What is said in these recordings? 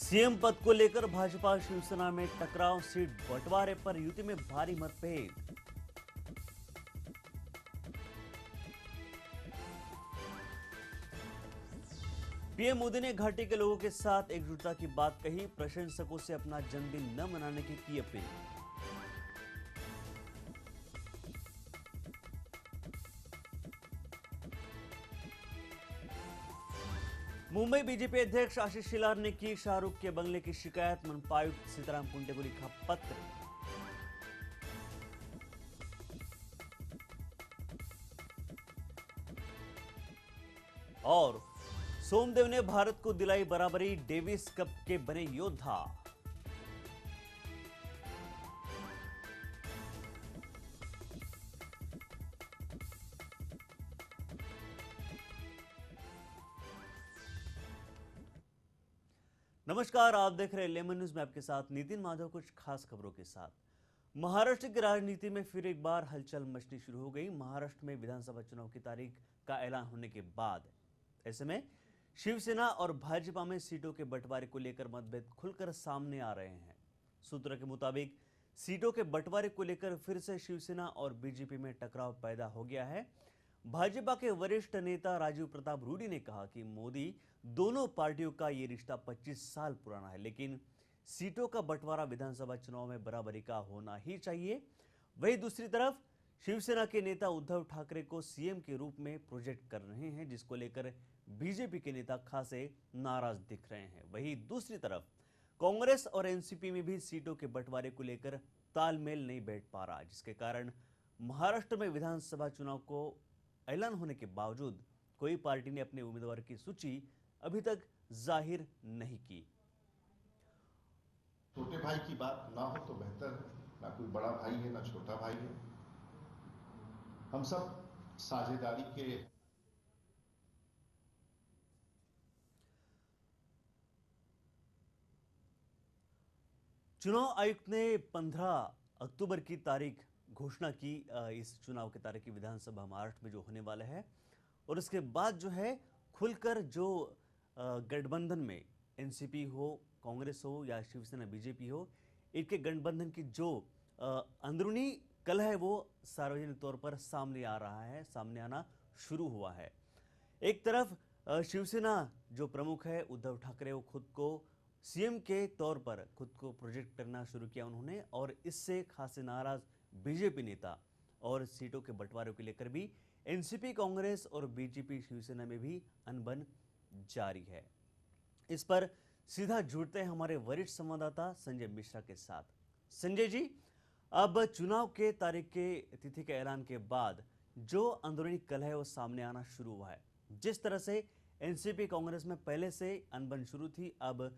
CM पद को लेकर भाजपा शिवसेना में टकराव, सीट बंटवारे पर युति में भारी मतभेद। पीएम मोदी ने घाटी के लोगों के साथ एकजुटता की बात कही, प्रशंसकों से अपना जन्मदिन न मनाने की अपील। मुंबई बीजेपी अध्यक्ष आशीष शेलार ने की शाहरुख के बंगले की शिकायत, मनपायुक्त सीताराम कुंटे को लिखा पत्र। और सोमदेव ने भारत को दिलाई बराबरी, डेविस कप के बने योद्धा। नमस्कार, आप देख रहे हैं लेमन न्यूज में, आपके साथ नितिन माधव। कुछ खास खबरों के साथ महाराष्ट्र की राजनीति में फिर एक बार हलचल मचनी शुरू हो गई। महाराष्ट्र में विधानसभा चुनाव की तारीख का ऐलान होने के बाद ऐसे में शिवसेना और भाजपा में सीटों के बंटवारे को लेकर मतभेद खुलकर सामने आ रहे हैं। सूत्रों के मुताबिक सीटों के बंटवारे को लेकर फिर से शिवसेना और बीजेपी में टकराव पैदा हो गया है। भाजपा के वरिष्ठ नेता राजीव प्रताप रूडी ने कहा कि मोदी दोनों पार्टियों का ये रिश्ता 25 साल पुराना है, लेकिन सीटों का बंटवारा विधानसभा चुनाव में बराबरी का होना ही चाहिए। वहीं दूसरी तरफ शिवसेना के नेता उद्धव ठाकरे को सीएम के रूप में प्रोजेक्ट कर रहे हैं, जिसको लेकर बीजेपी के नेता खासे नाराज दिख रहे हैं। वहीं दूसरी तरफ कांग्रेस और एनसीपी में भी सीटों के बंटवारे को लेकर तालमेल नहीं बैठ पा रहा, जिसके कारण महाराष्ट्र में विधानसभा चुनाव को ऐलान होने के बावजूद कोई पार्टी ने अपने उम्मीदवार की सूची अभी तक जाहिर नहीं की। छोटे भाई की बात ना हो तो बेहतर है, ना कोई बड़ा भाई है ना छोटा भाई है। हम सब साझेदारी के चुनाव आयुक्त ने 15 अक्टूबर की तारीख घोषणा की, इस चुनाव की तारीख की विधानसभा महाराष्ट्र में जो होने वाला है। और उसके बाद जो है खुलकर जो गठबंधन में एनसीपी हो, कांग्रेस हो या शिवसेना बीजेपी हो, इनके गठबंधन की जो अंदरूनी कलह है वो सार्वजनिक तौर पर सामने आ रहा है, सामने आना शुरू हुआ है। एक तरफ शिवसेना जो प्रमुख है उद्धव ठाकरे, वो खुद को सीएम के तौर पर खुद को प्रोजेक्ट करना शुरू किया उन्होंने, और इससे खासे नाराज बीजेपी नेता। और सीटों के बंटवारे को लेकर भी एनसीपी, कांग्रेस और बीजेपी शिवसेना में भी अनबन जारी है। इस पर सीधा जुड़ते हैं हमारे वरिष्ठ संवाददाता संजय मिश्रा के साथ। संजय जी, अब चुनाव के तारीख के तिथि के ऐलान के बाद जो अंदरूनी कलह है वो सामने आना शुरू हुआ है। जिस तरह से एनसीपी कांग्रेस में पहले से अनबन शुरू थी, अब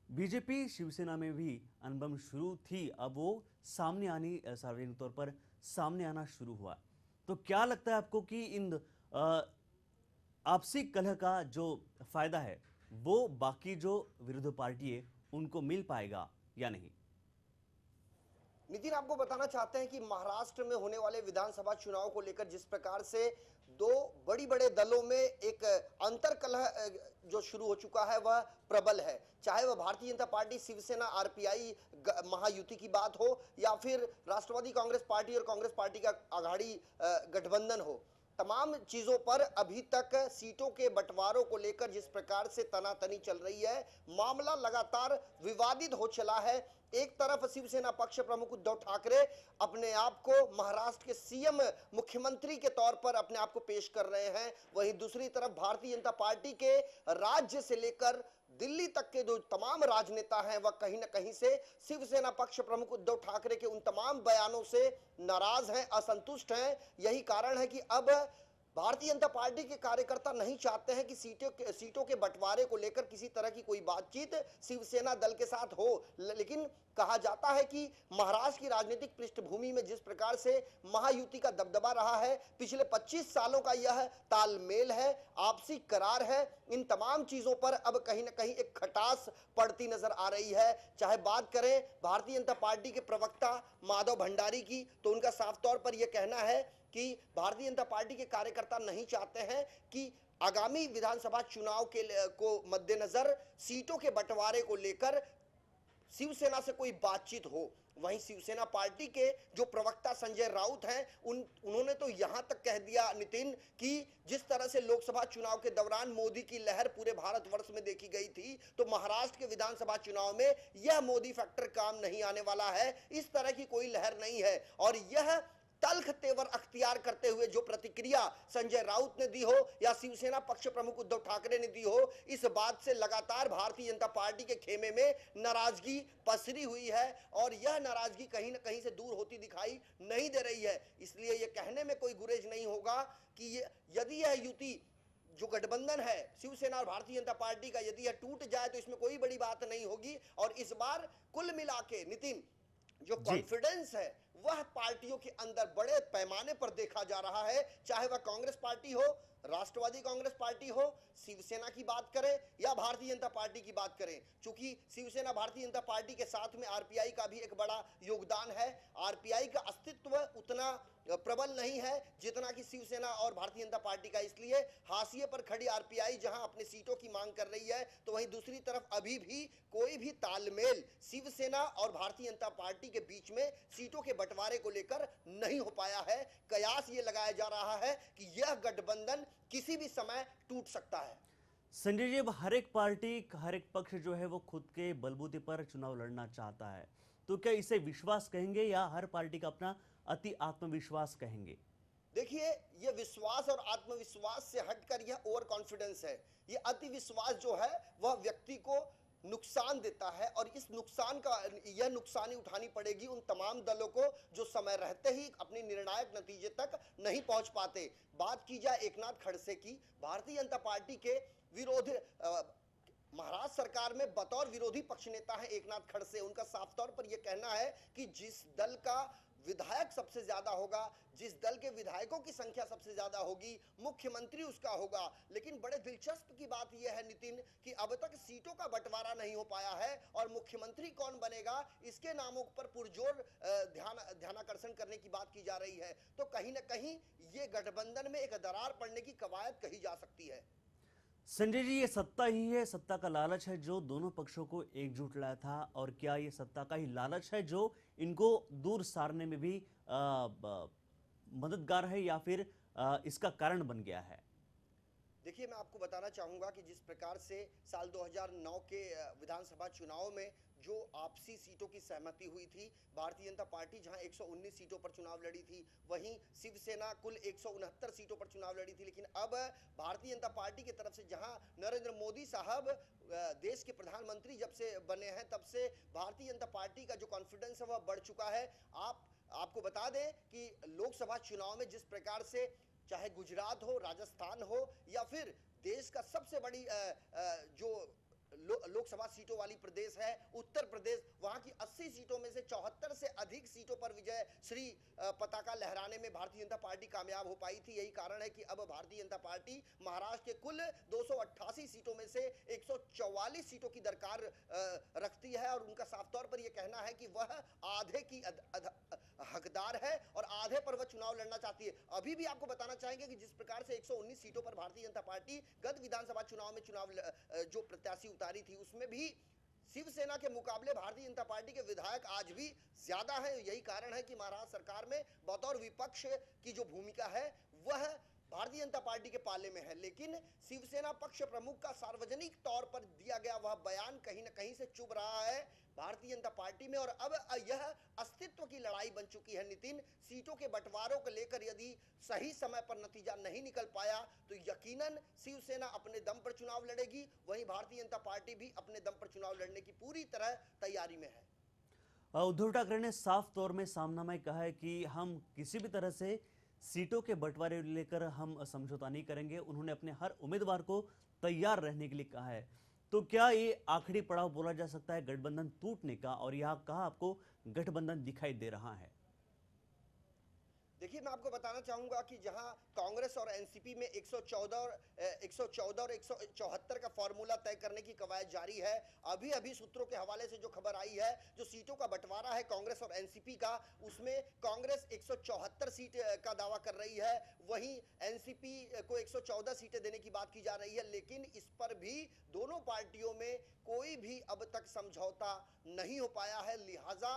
बीजेपी शिवसेना में भी अनबन शुरू थी, अब वो सामने आनी, सार्वजनिक तौर पर सामने आना शुरू हुआ। तो क्या लगता है आपको कि इन आपसी कलह का जो फायदा है वो बाकी जो विरोधी पार्टी है उनको मिल पाएगा या नहीं? नितिन, आपको बताना चाहते हैं कि महाराष्ट्र में होने वाले विधानसभा चुनाव को लेकर जिस प्रकार से दो बड़े दलों में एक अंतर कलह जो शुरू हो चुका है वह प्रबल है। चाहे वह भारतीय जनता पार्टी, शिवसेना, आरपीआई महायुति की बात हो या फिर राष्ट्रवादी कांग्रेस पार्टी और कांग्रेस पार्टी का आघाड़ी गठबंधन हो, तमाम चीजों पर अभी तक सीटों के बंटवारों को लेकर जिस प्रकार से तनातनी चल रही है, मामला लगातार विवादित हो चला है। एक तरफ शिवसेना पक्ष प्रमुख उद्धव ठाकरे अपने आप को महाराष्ट्र के सीएम, मुख्यमंत्री के तौर पर अपने आप को पेश कर रहे हैं। वहीं दूसरी तरफ भारतीय जनता पार्टी के राज्य से लेकर दिल्ली तक के जो तमाम राजनेता हैं वह कहीं ना कहीं से शिवसेना पक्ष प्रमुख उद्धव ठाकरे के उन तमाम बयानों से नाराज हैं, असंतुष्ट हैं। यही कारण है कि अब भारतीय जनता पार्टी के कार्यकर्ता नहीं चाहते हैं कि सीटों के बंटवारे को लेकर किसी तरह की कोई बातचीत शिवसेना दल के साथ हो। लेकिन कहा जाता है कि महाराष्ट्र की राजनीतिक पृष्ठभूमि में जिस प्रकार से महायुति का दबदबा रहा है, पिछले 25 सालों का यह तालमेल है, आपसी करार है, इन तमाम चीजों पर अब कहीं ना कहीं एक खटास पड़ती नजर आ रही है। चाहे बात करें भारतीय जनता पार्टी के प्रवक्ता माधव भंडारी की, तो उनका साफ तौर पर यह कहना है कि भारतीय जनता पार्टी के कार्यकर्ता नहीं चाहते हैं कि आगामी विधानसभा चुनाव को मद्देनजर सीटों के बंटवारे को लेकर शिवसेना से कोई बातचीत हो। वहीं शिवसेना पार्टी के जो प्रवक्ता संजय राउत हैं उन्होंने तो यहां तक कह दिया नितिन कि जिस तरह से लोकसभा चुनाव के दौरान मोदी की लहर पूरे भारतवर्ष में देखी गई थी, तो महाराष्ट्र के विधानसभा चुनाव में यह मोदी फैक्टर काम नहीं आने वाला है। इस तरह की कोई लहर नहीं है। और यह तल्ख तेवर अख्तियार करते हुए जो प्रतिक्रिया संजय राउत ने दी हो या शिवसेना पक्ष प्रमुख उद्धव ठाकरे ने दी हो, इस बात से लगातार भारतीय जनता पार्टी के खेमे में नाराजगी पसरी हुई है और यह नाराजगी कहीं ना कहीं से दूर होती दिखाई नहीं दे रही है। इसलिए यह कहने में कोई गुरेज नहीं होगा कि यदि यह युति जो गठबंधन है शिवसेना और भारतीय जनता पार्टी का, यदि यह टूट जाए तो इसमें कोई बड़ी बात नहीं होगी। और इस बार कुल मिला के नितिन जो कॉन्फिडेंस है वह पार्टियों के अंदर बड़े पैमाने पर देखा जा रहा है, चाहे वह कांग्रेस पार्टी हो, राष्ट्रवादी कांग्रेस पार्टी हो, शिवसेना की बात करें या भारतीय जनता पार्टी की बात करें। चूंकि शिवसेना भारतीय जनता पार्टी के साथ में आरपीआई का भी एक बड़ा योगदान है। आरपीआई का अस्तित्व उतना प्रबल नहीं है जितना कि शिवसेना और भारतीय जनता पार्टी का। इसलिए हाशिए पर खड़ी आरपीआई जहां अपने सीटों की मांग कर रही है, तो वहीं दूसरी तरफ अभी भी कोई भी तालमेल शिवसेना और भारतीय जनता पार्टी के बीच में सीटों के बंटवारे को लेकर नहीं हो पाया है। कयास ये लगाया जा रहा है कि यह गठबंधन किसी भी समय टूट सकता है। संजय जी, अब हर एक पार्टी, हर एक पक्ष जो है वो खुद के बलबूते पर चुनाव लड़ना चाहता है, तो क्या इसे विश्वास कहेंगे या हर पार्टी का अपना अति आत्मविश्वास कहेंगे? देखिए, ये विश्वास और आत्मविश्वास से हटकर यह ओवर कॉन्फिडेंस है। ये अति विश्वास जो है वह व्यक्ति को नुकसान देता है और इस नुकसान का यह नुकसानी उठानी पड़ेगी उन तमाम दलों को जो समय रहते ही अपनी निर्णायक नतीजे तक नहीं पहुंच पाते। बात की जाए एकनाथ खड़से की, भारतीय जनता पार्टी के विरोधी महाराष्ट्र सरकार में बतौर विरोधी पक्ष नेता है एकनाथ खड़से। उनका साफ तौर पर यह कहना है कि जिस दल का विधायक सबसे ज्यादा होगा, जिस दल के विधायकों की संख्या सबसे ज्यादा होगी, मुख्यमंत्री उसका होगा। लेकिन बड़े दिलचस्प की बात यह है नितिन कि अब तक सीटों का बंटवारा नहीं हो पाया है और मुख्यमंत्री कौन बनेगा इसके नामों पर पुरजोर ध्यानाकर्षण करने की बात की जा रही है। तो कहीं ना कहीं ये गठबंधन में एक दरार पड़ने की कवायद कही जा सकती है। संजय जी, ये सत्ता ही है, सत्ता का लालच है जो दोनों पक्षों को एकजुट लाया था, और क्या ये सत्ता का ही लालच है जो इनको दूर सारने में भी मददगार है या फिर इसका कारण बन गया है? देखिए, मैं आपको बताना चाहूंगा कि जिस प्रकार से साल 2009 के विधानसभा चुनाव में जो आपसी सीटों की सहमति हुई थी, भारतीय जनता पार्टी जहां 119 सीटों पर चुनाव लड़ी थी, वहीं शिवसेना कुल 169 सीटों पर चुनाव लड़ी थी। लेकिन अब भारतीय जनता पार्टी की तरफ से जहां नरेंद्र मोदी साहब देश के प्रधानमंत्री जब से बने हैं, तब से भारतीय जनता पार्टी का जो कॉन्फिडेंस है वह बढ़ चुका है। आपको बता दें कि लोकसभा चुनाव में जिस प्रकार से चाहे गुजरात हो, राजस्थान हो या फिर देश का सबसे बड़ी जो लोकसभा सीटों वाली प्रदेश है उत्तर प्रदेश, वहां की 80 सीटों में से 74 से अधिक सीटों पर विजय श्री पताका लहराने में भारतीय जनता पार्टी कामयाब हो पाई थी। यही कारण है कि अब भारतीय जनता पार्टी महाराष्ट्र के कुल 288 सीटों में से 144 सीटों की दरकार रखती है और उनका साफ तौर पर यह कहना है कि वह आधे की हकदार है और आधे पर वह चुनाव लड़ना चाहती है। अभी भी आपको बताना चाहेंगे कि जिस प्रकार से 119 सीटों पर भारतीय जनता पार्टी गत विधानसभा चुनाव में जो प्रत्याशी उतारी थी, उसमें भी शिवसेना के मुकाबले भारतीय जनता पार्टी के विधायक आज भी ज्यादा है। यही कारण है कि महाराष्ट्र सरकार में बतौर विपक्ष की जो भूमिका है वह भारतीय जनता पार्टी के पाले में है। लेकिन शिवसेना पक्ष प्रमुख का सार्वजनिक तौर पर दिया गया वह बयान कहीं ना कहीं से चुभ रहा है भारतीय जनता पार्टी में। और अब यह अस्तित्व की लड़ाई बन चुकी है नितिन। सीटों के बंटवारों को लेकर यदि सही समय पर नतीजा नहीं निकल पाया तो यकीनन शिवसेना अपने दम पर चुनाव लड़ेगी, वहीं भारतीय जनता पार्टी भी अपने दम पर चुनाव लड़ने की पूरी तरह तैयारी में है। उद्धव ठाकरे ने साफ तौर में सामना में कहा है कि हम किसी भी तरह से सीटों के बंटवारे लेकर हम समझौता नहीं करेंगे। उन्होंने अपने हर उम्मीदवार को तैयार रहने के लिए कहा है। तो क्या ये आखिरी पड़ाव बोला जा सकता है गठबंधन टूटने का, और यहाँ कहाँ आपको गठबंधन दिखाई दे रहा है? देखिए, मैं आपको बताना चाहूंगा कि जहां कांग्रेस और एनसीपी में 114 और 174 का फॉर्मूला तय करने की कवायद जारी है। अभी अभी सूत्रों के हवाले से जो खबर आई है, जो सीटों का बंटवारा है कांग्रेस और एनसीपी का, उसमें कांग्रेस 174 सीट का दावा कर रही है, वहीं एनसीपी को 114 सीटें देने की बात की जा रही है। लेकिन इस पर भी दोनों पार्टियों में कोई भी अब तक समझौता नहीं हो पाया है। लिहाजा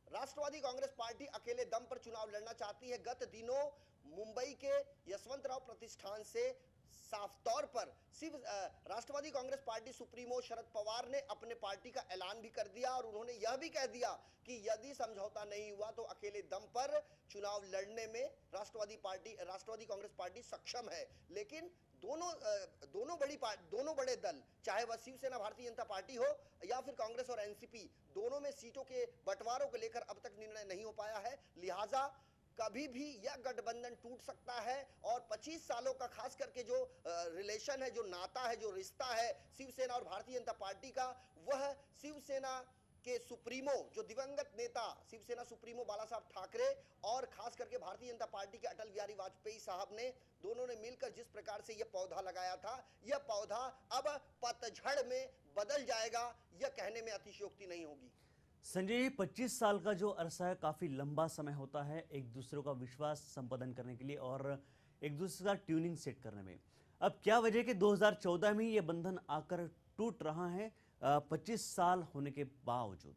राष्ट्रवादी कांग्रेस पार्टी अकेले दम पर चुनाव लड़ना चाहती है। गत दिनों मुंबई के यशवंतराव प्रतिष्ठान से साफ तौर पर सिर्फ राष्ट्रवादी कांग्रेस पार्टी सुप्रीमो शरद पवार ने अपने पार्टी का ऐलान भी कर दिया और उन्होंने यह भी कह दिया कि यदि समझौता नहीं हुआ तो अकेले दम पर चुनाव लड़ने में राष्ट्रवादी कांग्रेस पार्टी सक्षम है। लेकिन दोनों बड़े दल, चाहे वह शिवसेना भारतीय जनता पार्टी हो या फिर कांग्रेस और एनसीपी, दोनों में सीटों के बंटवारों को लेकर अब तक निर्णय नहीं हो पाया है। लिहाजा कभी भी यह गठबंधन टूट सकता है और 25 सालों का खास करके जो रिलेशन है, जो नाता है, जो रिश्ता है शिवसेना और भारतीय जनता पार्टी का, वह शिवसेना के सुप्रीमो, जो दिवंगत नेता शिवसेना सुप्रीमो बाला साहब ठाकरे और खास करके भारतीय जनता पार्टी के अटल बिहारी वाजपेयी साहब ने, दोनों ने मिलकर जिस प्रकार से यह पौधा लगाया था, यह पौधा अब पतझड़ में बदल जाएगा, यह कहने में अतिशयोक्ति नहीं होगी। संजय, 25 साल का जो अरसा है काफी लंबा समय होता है एक दूसरे का विश्वास संपादन करने के लिए और एक दूसरे का ट्यूनिंग सेट करने में। अब क्या वजह कि 2014 में ये बंधन आकर टूट रहा है 25 साल होने के बावजूद?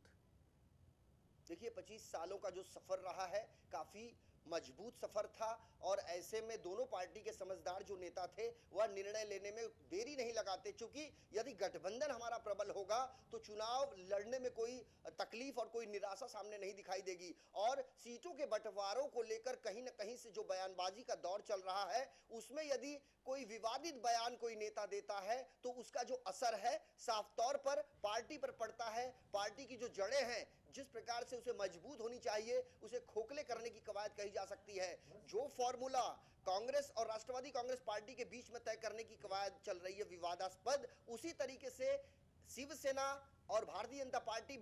देखिए, 25 सालों का जो सफर रहा है काफी मजबूत सफर था और ऐसे में दोनों पार्टी के समझदार जो नेता थे वह निर्णय लेने में देरी नहीं लगाते, क्योंकि यदि गठबंधन हमारा प्रबल होगा तो चुनाव लड़ने में कोई तकलीफ और कोई निराशा सामने नहीं दिखाई देगी। और सीटों के बंटवारों को लेकर कहीं ना कहीं से जो बयानबाजी का दौर चल रहा है, उसमें यदि कोई विवादित बयान कोई नेता देता है तो उसका जो असर है साफ तौर पर पार्टी पर पड़ता है। पार्टी की जो जड़ें हैं, जिस प्रकार से उसे मजबूत होनी चाहिए, उसे खोखले करने की कवायद कही जा सकती है। जो फॉर्मूला कांग्रेस और राष्ट्रवादी कांग्रेस पार्टी के बीच में तय करने की कवायद चल रही है विवादास्पद, उसी तरीके से शिवसेना और भारतीय जनता पार्टी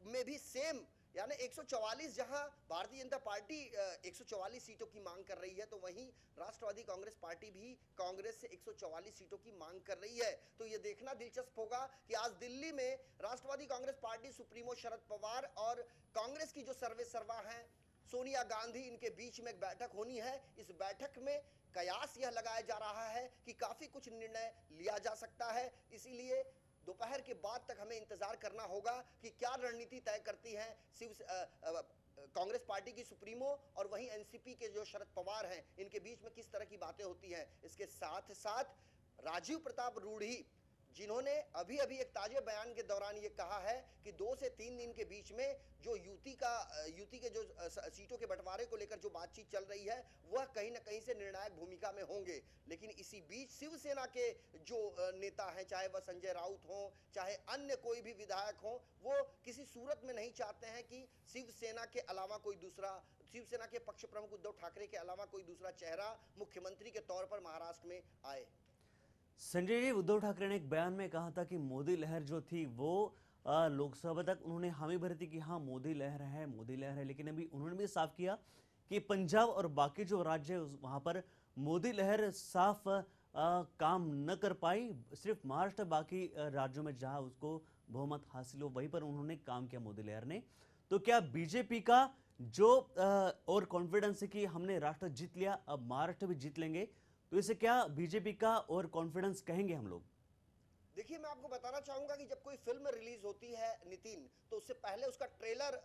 में भी सेम, यानी 144, जहां भारतीय जनता पार्टी 144 सीटों की मांग कर रही है, तो वहीं राष्ट्रवादी कांग्रेस पार्टी भी कांग्रेस से 144 सीटों की मांग कर रही है। तो यह देखना दिलचस्प होगा कि आज दिल्ली में राष्ट्रवादी कांग्रेस पार्टी सुप्रीमो शरद पवार और कांग्रेस की जो सर्वे सर्वा हैं सोनिया गांधी, इनके बीच में एक बैठक होनी है। इस बैठक में कयास यह लगाया जा रहा है कि काफी कुछ निर्णय लिया जा सकता है। इसीलिए दोपहर के बाद तक हमें इंतजार करना होगा कि क्या रणनीति तय करती है कांग्रेस पार्टी की सुप्रीमो और वहीं एनसीपी के जो शरद पवार हैं, इनके बीच में किस तरह की बातें होती हैं। इसके साथ साथ राजीव प्रताप रूढ़ी, जिन्होंने अभी अभी एक ताजे बयान के दौरान ये कहा है कि 2 से 3 दिन के बीच में जो यूती के जो सीटों के बंटवारे को लेकर जो बातचीत चल रही है, वह कहीं ना कहीं से निर्णायक भूमिका में होंगे। लेकिन इसी बीच शिवसेना के जो नेता हैं, चाहे वह संजय राउत हो, चाहे अन्य कोई भी विधायक हो, वो किसी सूरत में नहीं चाहते हैं कि शिवसेना के पक्ष प्रमुख उद्धव ठाकरे के अलावा कोई दूसरा चेहरा मुख्यमंत्री के तौर पर महाराष्ट्र में आए। संजय जी, उद्धव ठाकरे ने एक बयान में कहा था कि मोदी लहर जो थी वो लोकसभा तक उन्होंने हामी भरी थी कि हाँ मोदी लहर है, लेकिन अभी उन्होंने भी साफ किया कि पंजाब और बाकी जो राज्य है वहां पर मोदी लहर साफ काम न कर पाई। सिर्फ महाराष्ट्र, बाकी राज्यों में जहां उसको बहुमत हासिल हो वहीं पर उन्होंने काम किया मोदी लहर ने। तो क्या बीजेपी का जो और कॉन्फिडेंस है कि हमने राष्ट्र जीत लिया, अब महाराष्ट्र भी जीत लेंगे, तो इसे क्या बीजेपी का और कॉन्फिडेंस कहेंगे हम लोग? देखिए, मैं आपको बताना चाहूंगा कि जब कोई फिल्म रिलीज होती है नितिन, तो उससे पहले उसका ट्रेलर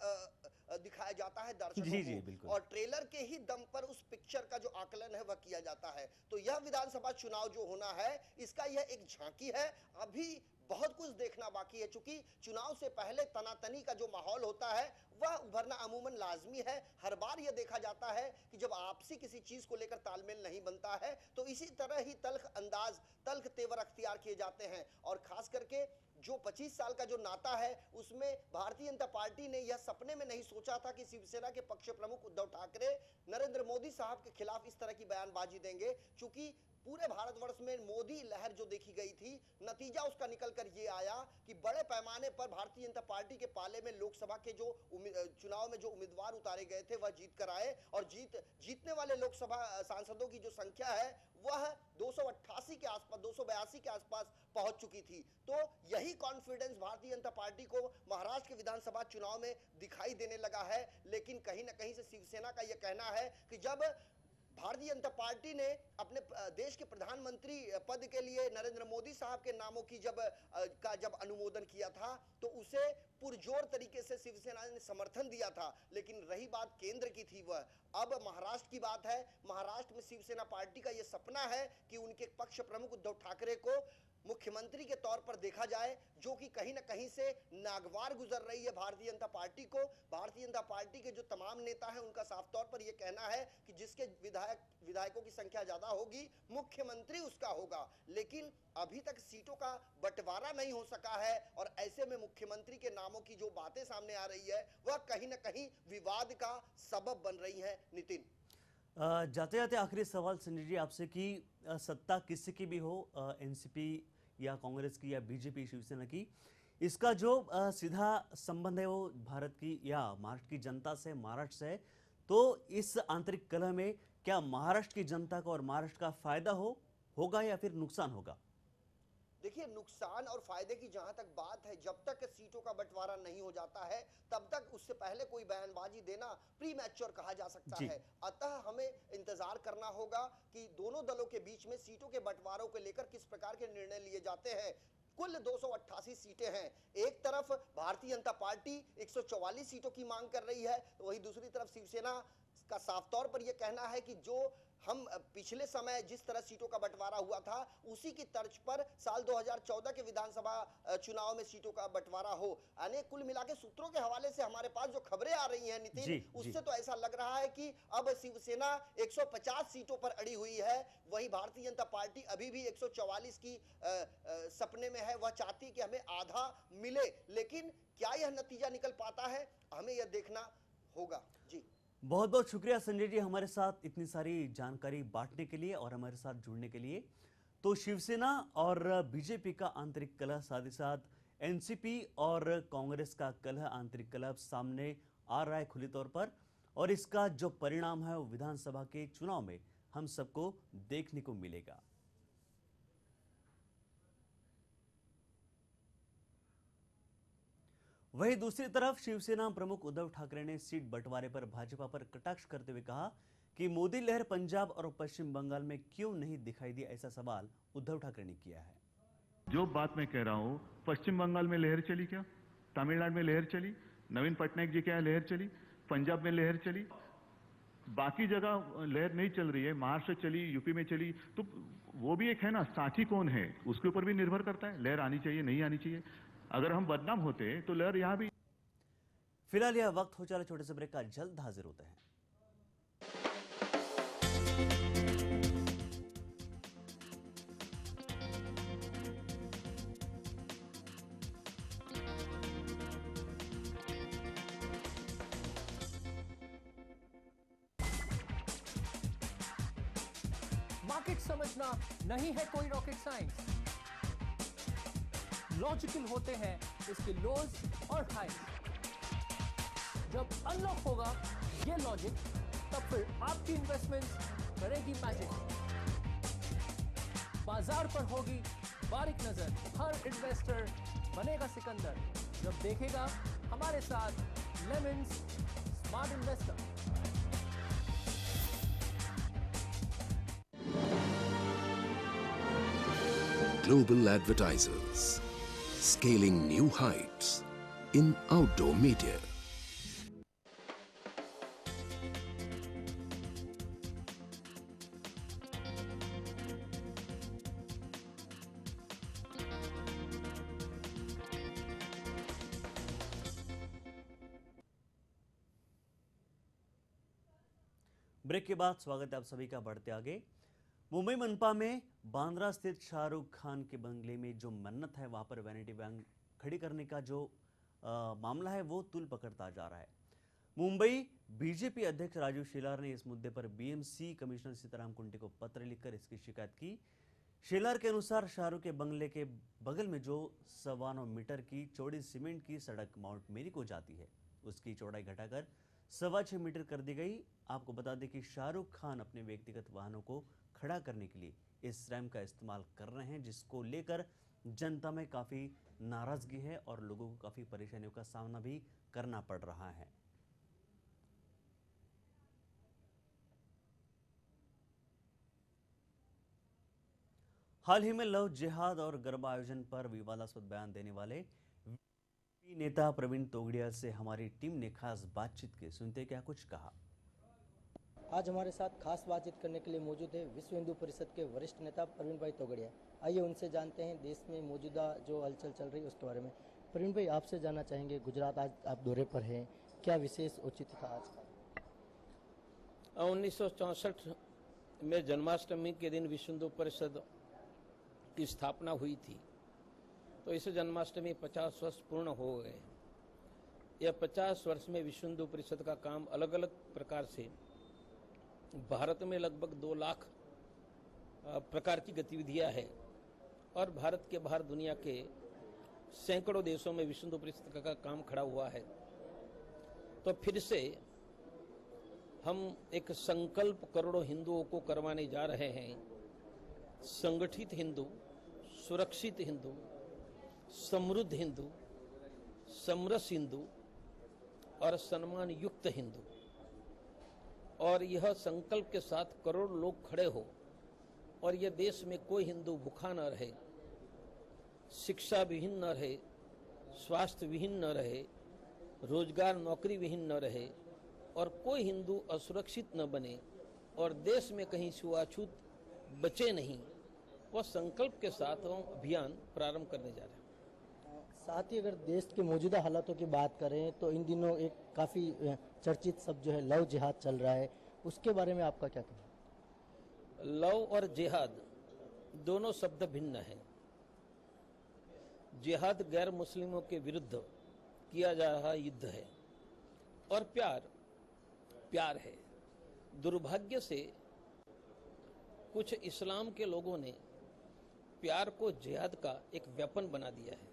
दिखाया जाता है दर्शकों को, बिल्कुल। और ट्रेलर के ही दम पर उस पिक्चर का जो आकलन है वह किया जाता है। तो यह विधानसभा चुनाव जो होना है, इसका यह एक झांकी है। अभी बहुत कुछ देखना बाकी है, चूंकि चुनाव से पहले तनातनी का जो माहौल होता है वह उभरना अमूमन लाजमी है। हर बार यह देखा जाता है कि जब आपसी किसी चीज को लेकर तालमेल नहीं बनता है तो इसी तरह ही तल्ख तेवर अख्तियार किए जाते हैं। और खास करके जो 25 साल का जो नाता है, उसमें भारतीय जनता पार्टी ने यह सपने में नहीं सोचा था कि शिवसेना के पक्ष प्रमुख उद्धव ठाकरे नरेंद्र मोदी साहब के खिलाफ इस तरह की बयानबाजी देंगे, क्योंकि पूरे भारतवर्ष में मोदी लहर जो देखी गई थी, नतीजा उसका निकल कर ये आया कि बड़े पैमाने पर भारतीय जनता पार्टी के पाले में लोकसभा के जो चुनाव में जो उम्मीदवार उतारे गए थे वह जीत कर आए और जीतने वाले लोकसभा सांसदों की जो संख्या है वह 288 के आसपास 282 के आसपास पहुंच चुकी थी। तो यही कॉन्फिडेंस भारतीय जनता पार्टी को महाराष्ट्र के विधानसभा चुनाव में दिखाई देने लगा है। लेकिन कहीं ना कहीं से शिवसेना का यह कहना है कि जब भारतीय जनता पार्टी ने अपने देश के प्रधानमंत्री पद के लिए नरेंद्र मोदी साहब के नामों की जब अनुमोदन किया था तो उसे पुरजोर तरीके से शिवसेना ने समर्थन दिया था। लेकिन रही बात केंद्र की थी, वह अब महाराष्ट्र की बात है। महाराष्ट्र में शिवसेना पार्टी का यह सपना है कि उनके पक्ष प्रमुख उद्धव ठाकरे को मुख्यमंत्री के तौर पर देखा जाए, जो कि कहीं ना कहीं से नागवार गुजर रही है भारतीय जनता पार्टी को। भारतीय जनता पार्टी के जो तमाम नेता हैं उनका साफ तौर पर यह कहना है कि जिसके विधायकों की संख्या ज्यादा होगी मुख्यमंत्री उसका होगा। लेकिन अभी तक सीटों का बंटवारा नहीं हो सका है और ऐसे में मुख्यमंत्री के नामों की जो बातें सामने आ रही है वह कहीं ना कहीं विवाद का सबब बन रही है। नितिन, जाते जाते आखिरी सवाल संजय जी आपसे कि सत्ता किसी की भी हो, एनसीपी या कांग्रेस की या बीजेपी शिवसेना की, इसका जो सीधा संबंध है वो भारत की या महाराष्ट्र की जनता से, महाराष्ट्र से है। तो इस आंतरिक कलह में क्या महाराष्ट्र की जनता को और महाराष्ट्र का फायदा होगा या फिर नुकसान होगा? देखिए, नुकसान और फायदे की जहां तक बात है, जब तक सीटों का बंटवारा नहीं हो जाता है तब तक उससे पहले कोई बयानबाजी देना प्री मैच्योर कहा जा सकता है। अतः हमें इंतजार करना होगा कि दोनों दलों के बीच में सीटों के बंटवारों को लेकर किस प्रकार के निर्णय लिए जाते हैं। कुल 288 सीटें हैं। एक तरफ भारतीय जनता पार्टी 144 सीटों की मांग कर रही है, तो वही दूसरी तरफ शिवसेना का साफ तौर पर यह कहना है कि जो हम पिछले समय जिस तरह सीटों का बंटवारा हुआ था उसी की तर्ज पर साल 2014 के विधानसभा चुनाव में सीटों का बंटवारा हो। यानी कुल मिला के सूत्रों के हवाले से हमारे पास जो खबरें आ रही हैं नितिन, उससे तो ऐसा लग रहा है कि अब शिवसेना 150 सीटों पर अड़ी हुई है, वही भारतीय जनता पार्टी अभी भी 144 की सपने में है। वह चाहती है कि हमें आधा मिले, लेकिन क्या यह नतीजा निकल पाता है, हमें यह देखना होगा। जी, बहुत बहुत शुक्रिया संजय जी हमारे साथ इतनी सारी जानकारी बांटने के लिए और हमारे साथ जुड़ने के लिए। तो शिवसेना और बीजेपी का आंतरिक कलह, साथ ही साथ एनसीपी और कांग्रेस का कलह, आंतरिक कलह सामने आ रहा है खुले तौर पर, और इसका जो परिणाम है वो विधानसभा के चुनाव में हम सबको देखने को मिलेगा। वहीं दूसरी तरफ शिवसेना प्रमुख उद्धव ठाकरे ने सीट बंटवारे पर भाजपा पर कटाक्ष करते हुए कहा कि मोदी लहर पंजाब और पश्चिम बंगाल में क्यों नहीं दिखाई दी, ऐसा सवाल उद्धव ठाकरे ने किया है। जो बात मैं कह रहा हूं, पश्चिम बंगाल में लहर चली क्या? तमिलनाडु में लहर चली? नवीन पटनायक जी के यहाँ लहर चली? पंजाब में लहर चली? बाकी जगह लहर नहीं चल रही है, महाराष्ट्र चली, यूपी में चली, तो वो भी एक है ना, साथी कौन है उसके ऊपर भी निर्भर करता है। लहर आनी चाहिए, नहीं आनी चाहिए। अगर हम बदनाम होते तो लहर यहां भी। फिलहाल यह वक्त हो चला छोटे से ब्रेक का, जल्द हाजिर होते हैं। मार्केट समझना नहीं है कोई रॉकेट साइंस, लॉजिकल होते हैं इसके लोज और हाई। जब अनलॉक होगा ये लॉजिक, तब फिर आपकी इन्वेस्टमेंट करेगी मैजिक। बाजार पर होगी बारीक नजर, हर इन्वेस्टर बनेगा सिकंदर जब देखेगा हमारे साथ Lemon's smart investor. Global Advertisers, scaling new heights in outdoor media. Break के बाद स्वागत है आप सभी का। बढ़ते आगे, मुंबई मनपा में बांद्रा स्थित शाहरुख खान के बंगले में जो मन्नत है वहां पर वैनिटी वैन खड़ी करने का जो मामला है वो तुल पकड़ता जा रहा है। मुंबई बीजेपी अध्यक्ष राजू शेलार ने इस मुद्दे पर बीएमसी कमिश्नर सीताराम कुंटे को पत्र लिखकर इसकी शिकायत की। शेलार के अनुसार शाहरुख के बंगले के बगल में जो 9.25 मीटर की चौड़ी सीमेंट की सड़क माउंट मेरी को जाती है, उसकी चौड़ाई घटाकर 6.25 मीटर कर दी गई। आपको बता दें कि शाहरुख खान अपने व्यक्तिगत वाहनों को खड़ा करने के लिए इस रैंप का इस्तेमाल कर रहे हैं, जिसको लेकर जनता में काफ़ी नाराजगी है और लोगों को काफ़ी परेशानियों का सामना भी करना पड़ रहा है। हाल ही में लव जिहाद और गरबा आयोजन पर विवादास्पद बयान देने वाले नेता प्रवीण तोगड़िया से हमारी टीम ने खास बातचीत की। सुनते क्या कुछ कहा। आज हमारे साथ खास बातचीत करने के लिए मौजूद है विश्व हिंदू परिषद के वरिष्ठ नेता प्रवीण भाई तोगड़िया। आइए उनसे जानते हैं देश में मौजूदा जो हलचल चल रही है उसके बारे में। प्रवीण भाई, आपसे जानना चाहेंगे, गुजरात आज आप दौरे पर हैं, क्या विशेष औचित्य था आज का? 1964 में जन्माष्टमी के दिन विश्व हिंदू परिषद की स्थापना हुई थी, तो इस जन्माष्टमी 50 वर्ष पूर्ण हो गए। यह 50 वर्ष में विश्व हिंदू परिषद का काम अलग अलग प्रकार से भारत में लगभग 2 लाख प्रकार की गतिविधियां है और भारत के बाहर दुनिया के सैकड़ों देशों में विश्व हिंदू परिषद का काम खड़ा हुआ है। तो फिर से हम एक संकल्प करोड़ों हिंदुओं को करवाने जा रहे हैं। संगठित हिंदू, सुरक्षित हिंदू, समृद्ध हिंदू, समरस हिंदू और सम्मान युक्त हिंदू। और यह संकल्प के साथ करोड़ लोग खड़े हो और यह देश में कोई हिंदू भूखा न रहे, शिक्षा विहीन न रहे, स्वास्थ्य विहीन न रहे, रोजगार नौकरी विहीन न रहे और कोई हिंदू असुरक्षित न बने और देश में कहीं छुआछूत बचे नहीं, वह संकल्प के साथ हम अभियान प्रारंभ करने जा रहे हैं। साथ ही अगर देश के मौजूदा हालातों की बात करें तो इन दिनों एक काफ़ी चर्चित शब्द जो है लव जिहाद चल रहा है, उसके बारे में आपका क्या कहना है? लव और जिहाद दोनों शब्द भिन्न हैं। जिहाद गैर मुस्लिमों के विरुद्ध किया जा रहा युद्ध है और प्यार है। दुर्भाग्य से कुछ इस्लाम के लोगों ने प्यार को जिहाद का एक वेपन बना दिया है।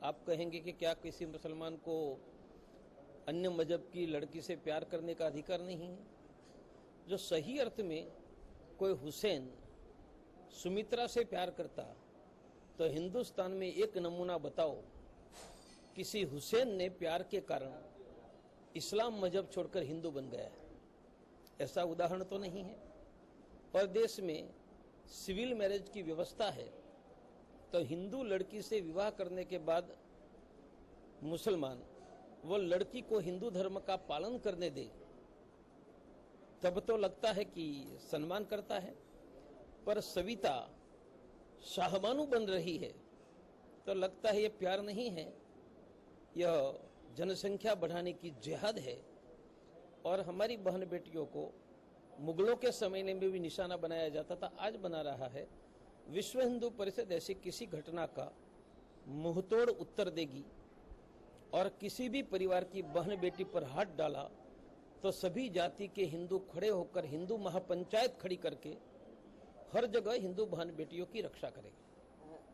आप कहेंगे कि क्या किसी मुसलमान को अन्य मजहब की लड़की से प्यार करने का अधिकार नहीं है? जो सही अर्थ में कोई हुसैन सुमित्रा से प्यार करता तो हिंदुस्तान में एक नमूना बताओ, किसी हुसैन ने प्यार के कारण इस्लाम मजहब छोड़कर हिंदू बन गया है? ऐसा उदाहरण तो नहीं है। और देश में सिविल मैरिज की व्यवस्था है, तो हिंदू लड़की से विवाह करने के बाद मुसलमान वो लड़की को हिंदू धर्म का पालन करने दे, तब तो लगता है कि सम्मान करता है। पर सविता शाहबानू बन रही है तो लगता है ये प्यार नहीं है, यह जनसंख्या बढ़ाने की जिहाद है। और हमारी बहन बेटियों को मुगलों के समय में भी निशाना बनाया जाता था, आज बना रहा है। विश्व हिंदू परिषद ऐसी किसी घटना का मुंहतोड़ उत्तर देगी और किसी भी परिवार की बहन बेटी पर हाथ डाला तो सभी जाति के हिंदू खड़े होकर हिंदू महापंचायत खड़ी करके हर जगह हिंदू बहन बेटियों की रक्षा करेगी।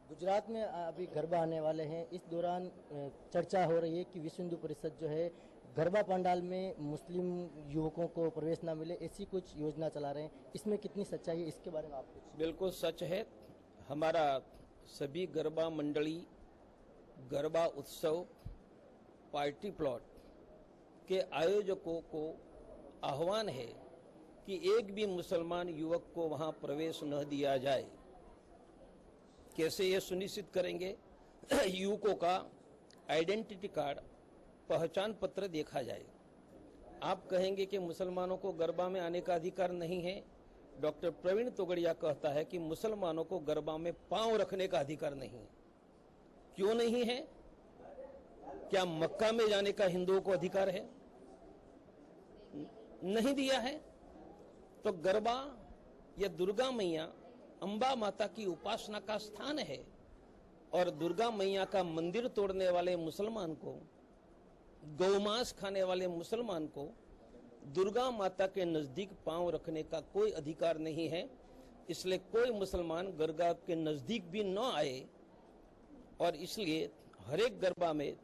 गुजरात में अभी गरबा आने वाले हैं, इस दौरान चर्चा हो रही है कि विश्व हिंदू परिषद जो है गरबा पंडाल में मुस्लिम युवकों को प्रवेश ना मिले, ऐसी कुछ योजना चला रहे हैं, इसमें कितनी सच्चाई है, इसके बारे में आप कुछ? बिल्कुल सच है। हमारा सभी गरबा मंडली, गरबा उत्सव, पार्टी प्लॉट के आयोजकों को आह्वान है कि एक भी मुसलमान युवक को वहां प्रवेश न दिया जाए। कैसे ये सुनिश्चित करेंगे? युवकों का आइडेंटिटी कार्ड, पहचान पत्र देखा जाए। आप कहेंगे कि मुसलमानों को गरबा में आने का अधिकार नहीं है। डॉक्टर प्रवीण तोगड़िया कहता है कि मुसलमानों को गरबा में पांव रखने का अधिकार नहीं है। क्यों नहीं है? क्या मक्का में जाने का हिंदुओं को अधिकार है? नहीं दिया है। तो गरबा या दुर्गा मैया, अंबा माता की उपासना का स्थान है और दुर्गा मैया का मंदिर तोड़ने वाले मुसलमान को गौमांस खाने वाले मुसलमान को दुर्गा माता के नजदीक पांव रखने का कोई अधिकार नहीं है। इसलिए कोई मुसलमान दरगाह के नजदीक भी न आए और इसलिए हर एक गरबा में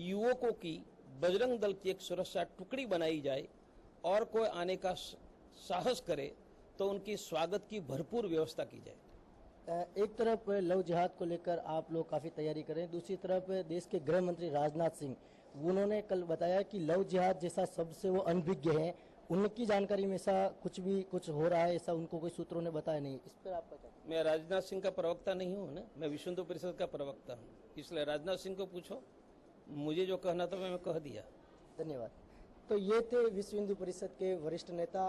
युवकों की बजरंग दल की एक सुरक्षा टुकड़ी बनाई जाए और कोई आने का साहस करे तो उनकी स्वागत की भरपूर व्यवस्था की जाए। एक तरफ लव जिहाद को लेकर आप लोग काफ़ी तैयारी कर रहे हैं, दूसरी तरफ देश के गृह मंत्री राजनाथ सिंह उन्होंने कल बताया कि लव जिहाद जैसा सबसे वो अनभिज्ञ है, उनकी जानकारी में ऐसा कुछ हो रहा है, ऐसा उनको कोई सूत्रों ने बताया नहीं। इस पर आपका क्या? मैं राजनाथ सिंह का प्रवक्ता नहीं हूँ ना, मैं विश्व हिंदू परिषद का प्रवक्ता हूँ, इसलिए राजनाथ सिंह को पूछो, मुझे जो कहना था मैं कह दिया। धन्यवाद। तो ये थे विश्व हिंदू परिषद के वरिष्ठ नेता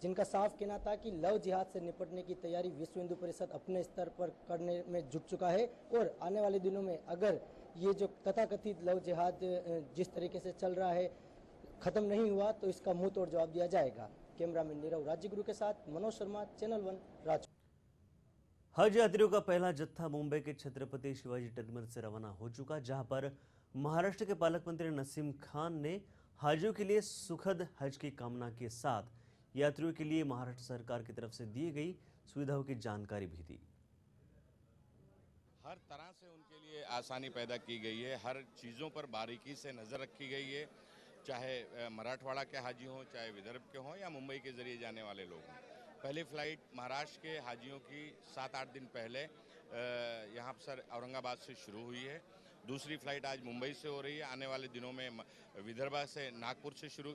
जिनका साफ कहना था कि लव जिहाद से निपटने की तैयारी विश्व हिंदू परिषद अपने स्तर पर करने में जुट चुका है और आने वाले दिनों में अगर ये जो तथाकथित लव जिहाद जिस तरीके से चल रहा है खत्म नहीं हुआ तो इसका मुंह तोड़ जवाब दिया जाएगा। कैमरामैन नीरव राज्यगुरु के साथ मनोज शर्मा, चैनल 1 राजकोट। हज यात्रियों का पहला जत्था मुंबई के छत्रपति शिवाजी टर्मिनल से रवाना हो चुका, जहां पर महाराष्ट्र के पालक मंत्री नसीम खान ने हाजियों के लिए सुखद हज की कामना के साथ यात्रियों के लिए महाराष्ट्र सरकार की तरफ से दी गई सुविधाओं की जानकारी भी दी। हर तरह से उनके लिए आसानी पैदा की गई है, हर चीज़ों पर बारीकी से नज़र रखी गई है, चाहे मराठवाड़ा के हाजी हों, चाहे विदर्भ के हों या मुंबई के ज़रिए जाने वाले लोग हों। पहली फ़्लाइट महाराष्ट्र के हाजियों की 7-8 दिन पहले यहाँ पर औरंगाबाद से शुरू हुई है। दूसरी फ़्लाइट आज मुंबई से हो रही है। आने वाले दिनों में विदर्भ से नागपुर से शुरू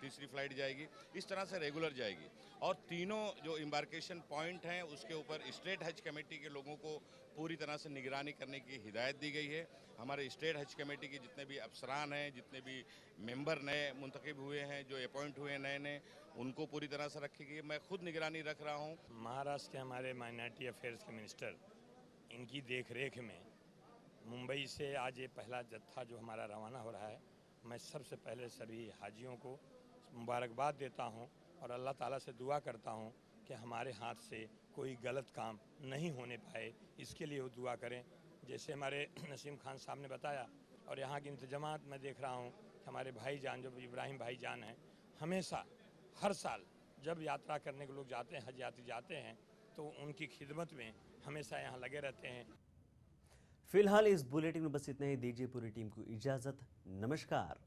तीसरी फ़्लाइट जाएगी। इस तरह से रेगुलर जाएगी और तीनों जो एम्बार्केशन पॉइंट हैं उसके ऊपर स्टेट हज कमेटी के लोगों को पूरी तरह से निगरानी करने की हिदायत दी गई है। हमारे स्टेट हज कमेटी के जितने भी अफसरान हैं, जितने भी मेंबर नए मुंतखब हुए हैं, जो अपॉइंट हुए हैं नए, उनको पूरी तरह से रखी गई है। मैं खुद निगरानी रख रहा हूँ। महाराष्ट्र के हमारे माइनॉरिटी अफेयर्स के मिनिस्टर, इनकी देख रेख में मुंबई से आज ये पहला जत्था जो हमारा रवाना हो रहा है, मैं सबसे पहले सभी हाजियों को मुबारकबाद देता हूं और अल्लाह ताला से दुआ करता हूं कि हमारे हाथ से कोई गलत काम नहीं होने पाए, इसके लिए वो दुआ करें। जैसे हमारे नसीम खान साहब ने बताया और यहाँ की इंतजामात मैं देख रहा हूँ, हमारे भाईजान जो इब्राहिम भाईजान हैं, हमेशा हर साल जब यात्रा करने के लोग जाते हैं, हज यात्री जाते हैं, तो उनकी खिदमत में हमेशा यहाँ लगे रहते हैं। फिलहाल इस बुलेटिन में बस इतना ही। दीजिए पूरी टीम को इजाजत। नमस्कार।